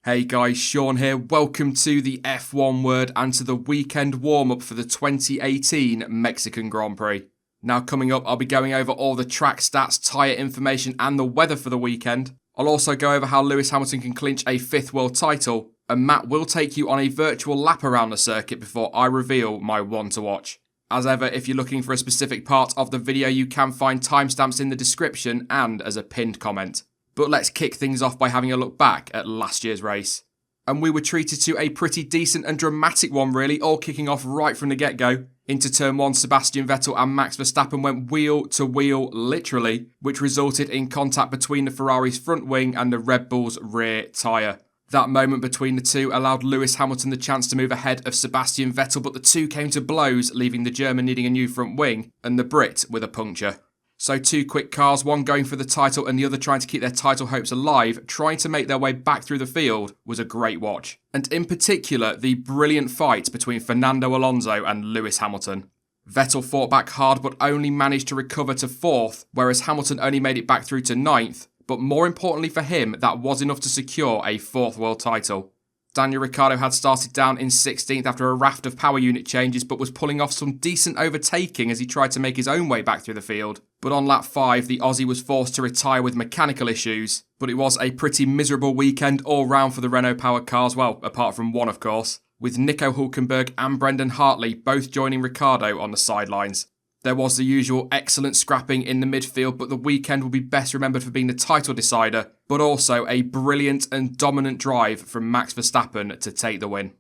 Hey guys, Sean here. Welcome to the F1 Word and to the weekend warm-up for the 2018 Mexican Grand Prix. Now coming up, I'll be going over all the track stats, tyre information and the weather for the weekend. I'll also go over how Lewis Hamilton can clinch a 5th world title, and Matt will take you on a virtual lap around the circuit before I reveal my one to watch. As ever, if you're looking for a specific part of the video, you can find timestamps in the description and as a pinned comment. But let's kick things off by having a look back at last year's race. And we were treated to a pretty decent and dramatic one really, all kicking off right from the get-go. Into turn 1, Sebastian Vettel and Max Verstappen went wheel to wheel, literally, which resulted in contact between the Ferrari's front wing and the Red Bull's rear tyre. That moment between the two allowed Lewis Hamilton the chance to move ahead of Sebastian Vettel, but the two came to blows, leaving the German needing a new front wing and the Brit with a puncture. So two quick cars, one going for the title and the other trying to keep their title hopes alive, trying to make their way back through the field, was a great watch. And in particular, the brilliant fight between Fernando Alonso and Lewis Hamilton. Vettel fought back hard but only managed to recover to 4th, whereas Hamilton only made it back through to 9th. But more importantly for him, that was enough to secure a 4th world title. Daniel Ricciardo had started down in 16th after a raft of power unit changes, but was pulling off some decent overtaking as he tried to make his own way back through the field. But on lap 5, the Aussie was forced to retire with mechanical issues. But it was a pretty miserable weekend all round for the Renault powered cars, well, apart from one of course, with Nico Hülkenberg and Brendan Hartley both joining Ricciardo on the sidelines. There was the usual excellent scrapping in the midfield, but the weekend will be best remembered for being the title decider, but also a brilliant and dominant drive from Max Verstappen to take the win.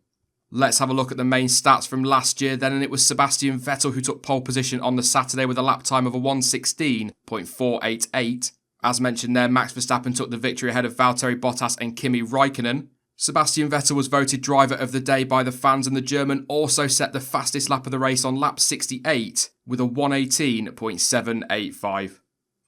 Let's have a look at the main stats from last year then, and it was Sebastian Vettel who took pole position on the Saturday with a lap time of a 1:16.488. As mentioned there, Max Verstappen took the victory ahead of Valtteri Bottas and Kimi Räikkönen. Sebastian Vettel was voted driver of the day by the fans, and the German also set the fastest lap of the race on lap 68 with a 1:18.785.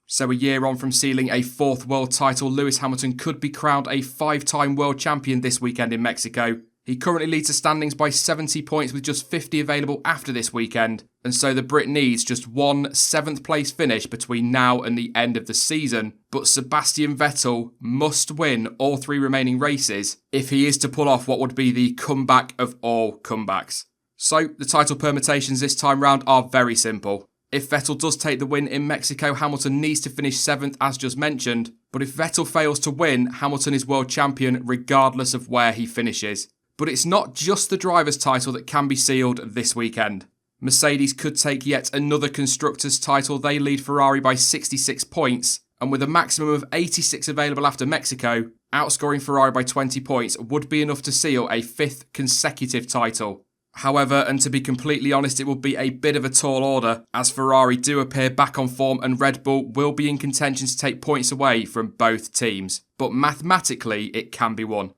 So a year on from sealing a 4th world title, Lewis Hamilton could be crowned a 5-time world champion this weekend in Mexico. He currently leads the standings by 70 points with just 50 available after this weekend, and so the Brit needs just one 7th place finish between now and the end of the season. But Sebastian Vettel must win all 3 remaining races if he is to pull off what would be the comeback of all comebacks. So the title permutations this time round are very simple. If Vettel does take the win in Mexico, Hamilton needs to finish 7th as just mentioned, but if Vettel fails to win, Hamilton is world champion regardless of where he finishes. But it's not just the driver's title that can be sealed this weekend. Mercedes could take yet another constructors' title. They lead Ferrari by 66 points, and with a maximum of 86 available after Mexico, outscoring Ferrari by 20 points would be enough to seal a 5th consecutive title. However, and to be completely honest, it will be a bit of a tall order, as Ferrari do appear back on form and Red Bull will be in contention to take points away from both teams. But mathematically, it can be won.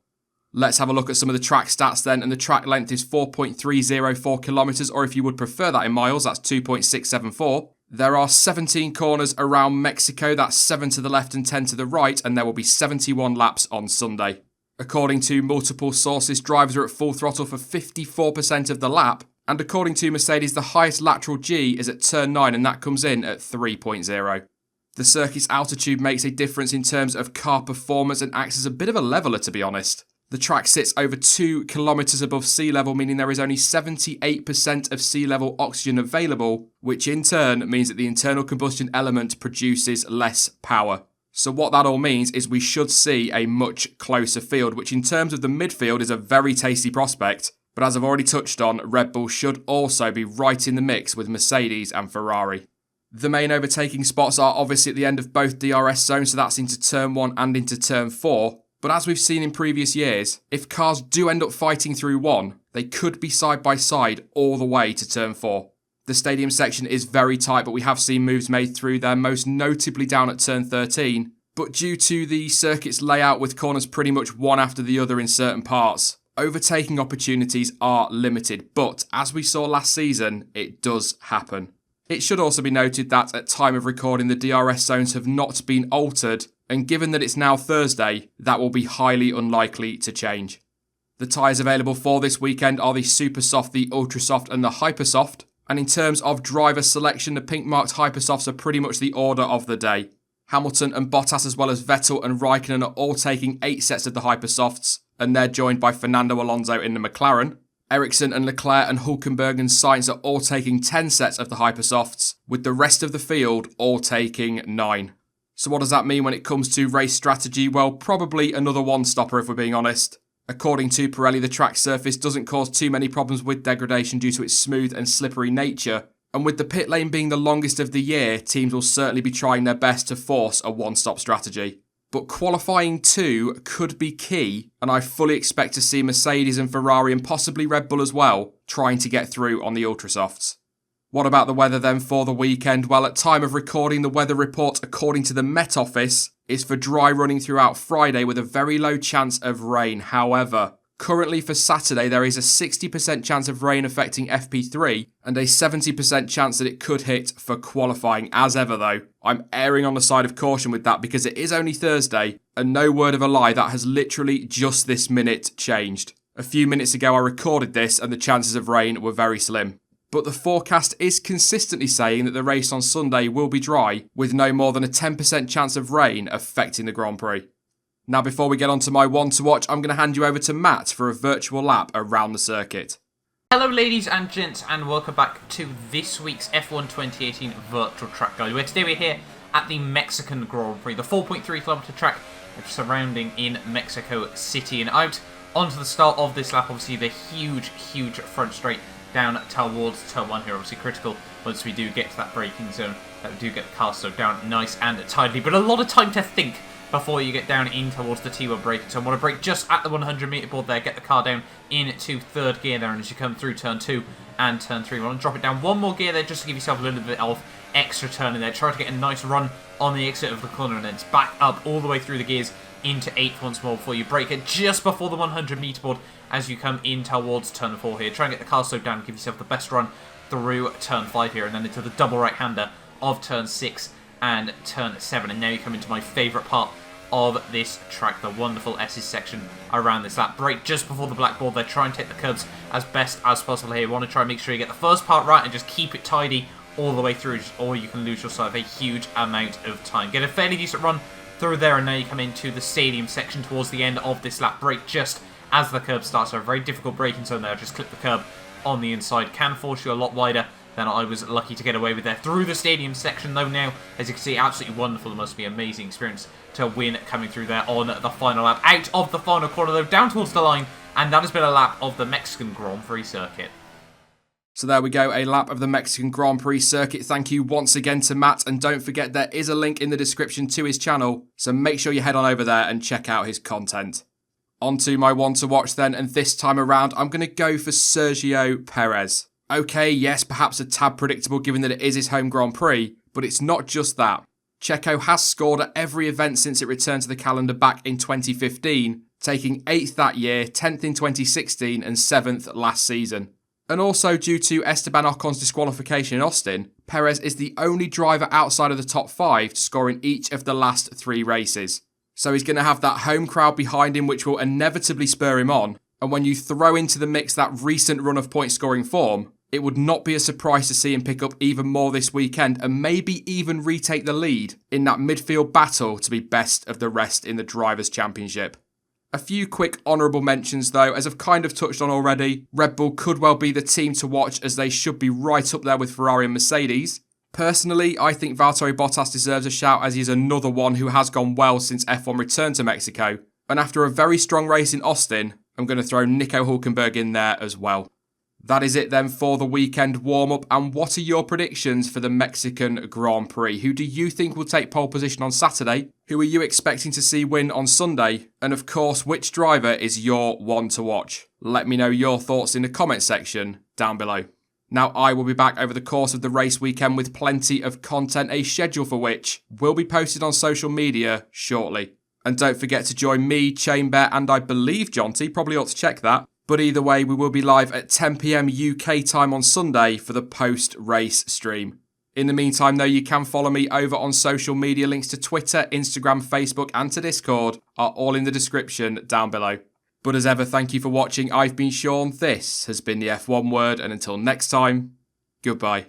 Let's have a look at some of the track stats then, and the track length is 4.304 kilometres, or if you would prefer that in miles, that's 2.674. There are 17 corners around Mexico, that's 7 to the left and 10 to the right, and there will be 71 laps on Sunday. According to multiple sources, drivers are at full throttle for 54% of the lap, and according to Mercedes, the highest lateral G is at turn 9, and that comes in at 3.0. The circuit's altitude makes a difference in terms of car performance and acts as a bit of a leveller, to be honest. The track sits over 2 kilometres above sea level, meaning there is only 78% of sea level oxygen available, which in turn means that the internal combustion element produces less power. So what that all means is we should see a much closer field, which in terms of the midfield is a very tasty prospect. But as I've already touched on, Red Bull should also be right in the mix with Mercedes and Ferrari. The main overtaking spots are obviously at the end of both DRS zones, so that's into turn 1 and into turn 4. But as we've seen in previous years, if cars do end up fighting through 1, they could be side by side all the way to turn 4. The stadium section is very tight, but we have seen moves made through there, most notably down at turn 13. But due to the circuit's layout with corners pretty much one after the other in certain parts, overtaking opportunities are limited. But as we saw last season, it does happen. It should also be noted that at time of recording, the DRS zones have not been altered, and given that it's now Thursday, that will be highly unlikely to change. The tyres available for this weekend are the Super Soft, the Ultra Soft and the Hyper Soft, and in terms of driver selection, the pink marked Hyper Softs are pretty much the order of the day. Hamilton and Bottas, as well as Vettel and Räikkönen, are all taking 8 sets of the Hyper Softs, and they're joined by Fernando Alonso in the McLaren. Ericsson and Leclerc and Hülkenberg and Sainz are all taking 10 sets of the Hypersofts, with the rest of the field all taking 9. So what does that mean when it comes to race strategy? Well, probably another one-stopper if we're being honest. According to Pirelli, the track surface doesn't cause too many problems with degradation due to its smooth and slippery nature, and with the pit lane being the longest of the year, teams will certainly be trying their best to force a one-stop strategy. But qualifying 2 could be key, and I fully expect to see Mercedes and Ferrari and possibly Red Bull as well trying to get through on the Ultrasofts. What about the weather then for the weekend? Well, at time of recording, the weather report, according to the Met Office, is for dry running throughout Friday with a very low chance of rain. However, currently for Saturday, there is a 60% chance of rain affecting FP3 and a 70% chance that it could hit for qualifying. As ever though, I'm erring on the side of caution with that because it is only Thursday, and no word of a lie, that has literally just this minute changed. A few minutes ago I recorded this and the chances of rain were very slim. But the forecast is consistently saying that the race on Sunday will be dry, with no more than a 10% chance of rain affecting the Grand Prix. Now before we get on to my one to watch, I'm going to hand you over to Matt for a virtual lap around the circuit. Hello ladies and gents, and welcome back to this week's F1 2018 Virtual Track Guide, where today we're here at the Mexican Grand Prix, the 4.3km track surrounding in Mexico City. And out onto the start of this lap, obviously the huge front straight down towards turn 1 here, obviously critical once we do get to that braking zone, that we do get the car slowed down nice and tidily, but a lot of time to think before you get down in towards the T1 braking. So I want to brake just at the 100 metre board there, get the car down into third gear there, and as you come through turn 2 and turn 3, we want to drop it down one more gear there just to give yourself a little bit of extra turn in there. Try to get a nice run on the exit of the corner, and then it's back up all the way through the gears into 8th once more before you brake it just before the 100 metre board as you come in towards turn 4 here. Try and get the car slowed down and give yourself the best run through turn 5 here, and then into the double right-hander of turn 6 and turn 7. And now you come into my favourite part of this track, the wonderful S's section around this lap. Brake just before the blackboard there, try and take the curbs as best as possible here. You want to try and make sure you get the first part right and just keep it tidy all the way through, or you can lose yourself a huge amount of time. Get a fairly decent run through there, and now you come into the stadium section towards the end of this lap. Brake just as the curb starts, so a very difficult braking zone there. Just clip the curb on the inside, can force you a lot wider than I was lucky to get away with there. Through the stadium section though now, as you can see, absolutely wonderful. It must be an amazing experience to win coming through there on the final lap. Out of the final corner though, down towards the line, and that has been a lap of the Mexican Grand Prix circuit. So there we go, a lap of the Mexican Grand Prix circuit. Thank you once again to Matt, and don't forget there is a link in the description to his channel, so make sure you head on over there and check out his content. On to my one to watch then, and this time around I'm going to go for Sergio Perez. Okay, yes, perhaps a tad predictable given that it is his home Grand Prix, but it's not just that. Checo has scored at every event since it returned to the calendar back in 2015, taking 8th that year, 10th in 2016 and 7th last season. And also due to Esteban Ocon's disqualification in Austin, Perez is the only driver outside of the top 5 to score in each of the last 3 races. So he's going to have that home crowd behind him, which will inevitably spur him on. And when you throw into the mix that recent run of point scoring form, it would not be a surprise to see him pick up even more this weekend and maybe even retake the lead in that midfield battle to be best of the rest in the Drivers' Championship. A few quick honourable mentions though, as I've kind of touched on already. Red Bull could well be the team to watch, as they should be right up there with Ferrari and Mercedes. Personally, I think Valtteri Bottas deserves a shout, as he is another one who has gone well since F1 returned to Mexico. And after a very strong race in Austin, I'm going to throw Nico Hülkenberg in there as well. That is it then for the weekend warm-up, and what are your predictions for the Mexican Grand Prix? Who do you think will take pole position on Saturday? Who are you expecting to see win on Sunday? And of course, which driver is your one to watch? Let me know your thoughts in the comment section down below. Now, I will be back over the course of the race weekend with plenty of content, a schedule for which will be posted on social media shortly. And don't forget to join me, Chainbear, and I believe Jonty, probably ought to check that. But either way, we will be live at 10 PM UK time on Sunday for the post-race stream. In the meantime, though, you can follow me over on social media. Links to Twitter, Instagram, Facebook, and to Discord are all in the description down below. But as ever, thank you for watching. I've been Sean. This has been the F1 Word, and until next time, goodbye.